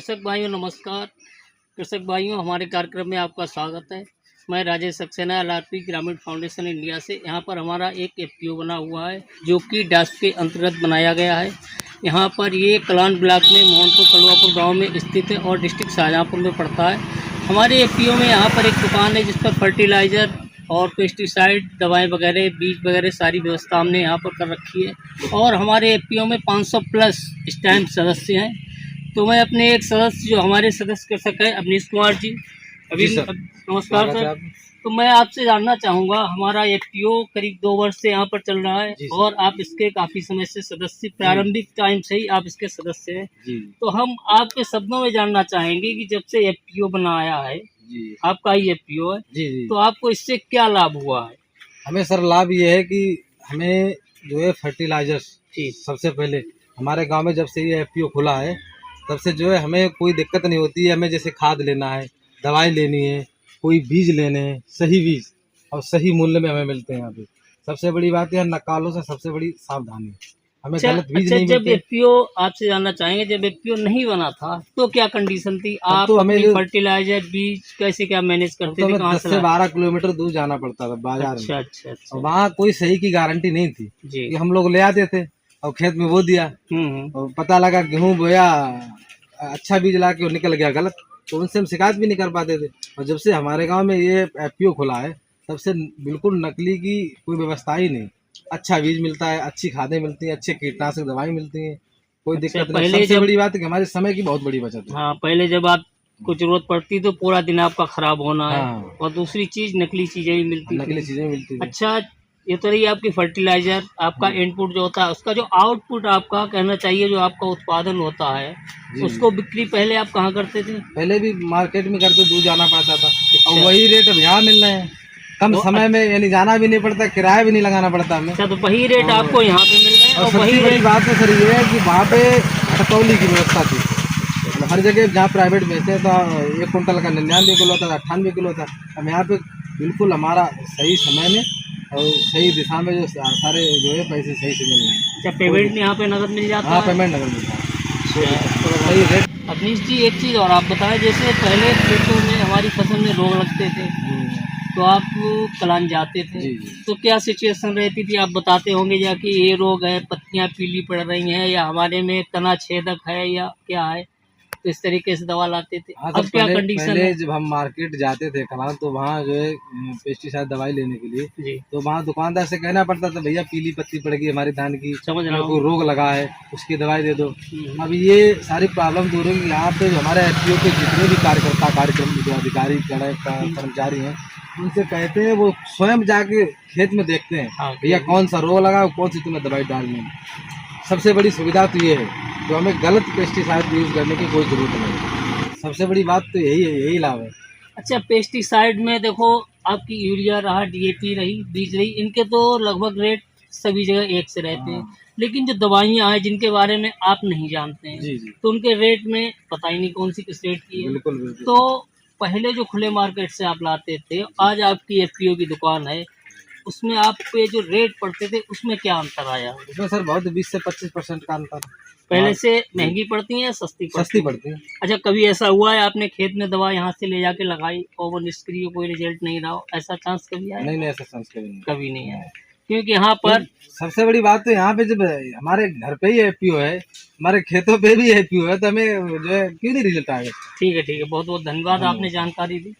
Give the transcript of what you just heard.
कृषक भाइयों नमस्कार। कृषक भाइयों, हमारे कार्यक्रम में आपका स्वागत है। मैं राजेश सक्सेना LRP ग्रामीण फाउंडेशन इंडिया से। यहाँ पर हमारा एक FPO बना हुआ है जो कि डास्क के अंतर्गत बनाया गया है। यहाँ पर ये कलान ब्लॉक में मोहनपुर कलवापुर गांव में स्थित है और डिस्ट्रिक्ट शाहजहाँपुर में पड़ता है। हमारे FPO में यहाँ पर एक दुकान है जिस पर फर्टिलाइज़र और पेस्टिसाइड दवाएं वगैरह बीज वगैरह सारी व्यवस्था हमने यहाँ पर कर रखी है। और हमारे FPO में 500 प्लस इस टाइम सदस्य हैं। तो मैं अपने एक सदस्य जो हमारे सदस्य कृषक है अवनीश कुमार जी, अभी नमस्कार सर। तो मैं आपसे जानना चाहूँगा, हमारा FPO करीब 2 वर्ष से यहाँ पर चल रहा है और आप इसके काफ़ी समय से सदस्य, प्रारंभिक टाइम से ही आप इसके सदस्य हैं। तो हम आपके शब्दों में जानना चाहेंगे कि जब से FPO बनाया है, आपका ही FPO है, तो आपको इससे क्या लाभ हुआ है? हमें सर लाभ ये है कि हमें जो है फर्टिलाइजर्स, सबसे पहले हमारे गांव में जब से ये FPO खुला है तब से जो है हमें कोई दिक्कत नहीं होती है। हमें जैसे खाद लेना है, दवाई लेनी है, कोई बीज लेने हैं, सही बीज और सही मूल्य में हमें मिलते हैं। यहाँ पे सबसे बड़ी बात है नकालों से सबसे बड़ी सावधानी, हमें गलत बीज नहीं जब मिलते। FPO आपसे जानना चाहेंगे, जब FPO नहीं बना था तो क्या कंडीशन थी? आप तो हमें फर्टिलाइजर बीज कैसे क्या मैनेज करते थे? कहाँ 10 से 12 किलोमीटर दूर जाना पड़ता था बाजार में। अच्छा। वहाँ कोई सही की गारंटी नहीं थी जी। कि हम लोग ले आते थे और खेत में वो दिया और पता लगा गेहूँ बोया, अच्छा बीज ला के निकल गया गलत, तो उनसे हम शिकायत भी नहीं कर पाते थे। और जब से हमारे गांव में ये FPO खुला है तब से बिल्कुल नकली की कोई व्यवस्था ही नहीं। अच्छा बीज मिलता है, अच्छी खादें मिलती हैं, अच्छे कीटनाशक दवाई मिलती हैं, कोई दिक्कत नहीं। सबसे बड़ी बात है कि हमारे समय की बहुत बड़ी बचत है। हाँ, पहले जब आपको जरूरत पड़ती तो पूरा दिन आपका खराब होना है। हाँ। और दूसरी चीज नकली चीजें भी मिलती नकली चीजें मिलती थी। अच्छा, ये तो रही आपकी फर्टिलाइजर, आपका इनपुट जो होता है, उसका जो आउटपुट आपका कहना चाहिए, जो आपका उत्पादन होता है, उसको बिक्री पहले आप कहाँ करते थे? पहले भी मार्केट में करते, दूर जाना पड़ता था। और वही रेट अब यहाँ मिल रहे हैं कम समय में, यानी जाना भी नहीं पड़ता, किराया भी नहीं लगाना पड़ता हमें। अच्छा, तो वही रेट आपको यहाँ पे मिल रहे हैं। और वही बड़ी बात है सर ये है कि वहाँ पे हटकौली की व्यवस्था थी। हर जगह जहाँ प्राइवेट बेचते हैं तो 1 कुंटल का 99 किलो था, 98 किलो था। अब यहाँ पे बिल्कुल हमारा सही समय में और सही दिशा में जो सारे जो है पैसे सही से मिल रहे हैं। अच्छा, पेमेंट यहाँ पे नगद मिल जाता है? हाँ, पेमेंट नगद मिलता है, सही रेट। अवनीश जी, एक चीज़ और आप बताएं, जैसे पहले खेतों में हमारी फसल में रोग लगते थे तो आप कलान जाते थे, तो क्या सिचुएशन रहती थी? आप बताते होंगे या कि ये रोग है, पत्तियां पीली पड़ रही हैं, या हमारे में तना छेदक है, या क्या है, तो इस तरीके से दवा लाते थे। हाँ, अब क्या कंडीशन पहले है? जब हम मार्केट जाते थे कलान, तो वहाँ जो है पेस्टिसाइड दवाई लेने के लिए तो वहाँ दुकानदार से कहना पड़ता था, भैया पीली पत्ती पड़ गई हमारी धान की, समझ रहा हूँ, कोई रोग लगा है, उसकी दवाई दे दो। अब ये सारी प्रॉब्लम दूर होगी। यहाँ पे जो हमारे FPO के जितने भी कार्यकर्ता, कार्यक्रम जो अधिकारी कर्मचारी हैं, उनसे कहते हैं, वो स्वयं जाके खेत में देखते हैं भैया कौन सा रोग लगा, कौन सी तुम्हें दवाई डालनी है। सबसे बड़ी सुविधा तो ये है, तो हमें गलत पेस्टिसाइड यूज़ करने की कोई ज़रूरत नहीं। सबसे बड़ी बात तो यही है, यही लाभ है। अच्छा, पेस्टिसाइड में देखो, आपकी यूरिया रहा, DAP रही, बीज रही, इनके तो लगभग रेट सभी जगह एक से रहते हैं। लेकिन जो दवाइयाँ हैं जिनके बारे में आप नहीं जानते हैं, तो उनके रेट में पता ही नहीं कौन सी किस रेट की है। बिल्कुल। तो पहले जो खुले मार्केट से आप लाते थे, आज आपकी FPO की दुकान है, उसमें आपके जो रेट पड़ते थे उसमें क्या अंतर आया? उसमें सर बहुत 20 से 25% का अंतर। पहले से महंगी पड़ती है या सस्ती पड़ती है? अच्छा, कभी ऐसा हुआ है आपने खेत में दवा यहाँ से ले जाके लगाई और वो निष्क्रिय, कोई रिजल्ट नहीं रहा हो, ऐसा चांस कभी आया? नहीं, ऐसा चांस कभी नहीं आया। क्योंकि यहाँ पर सबसे बड़ी बात तो यहाँ पे जब हमारे घर पे ही FPO है, हमारे खेतों पे भी FPO है, तो हमें जो है क्यों नहीं रिजल्ट आएगा। ठीक है, बहुत बहुत धन्यवाद, आपने जानकारी दी।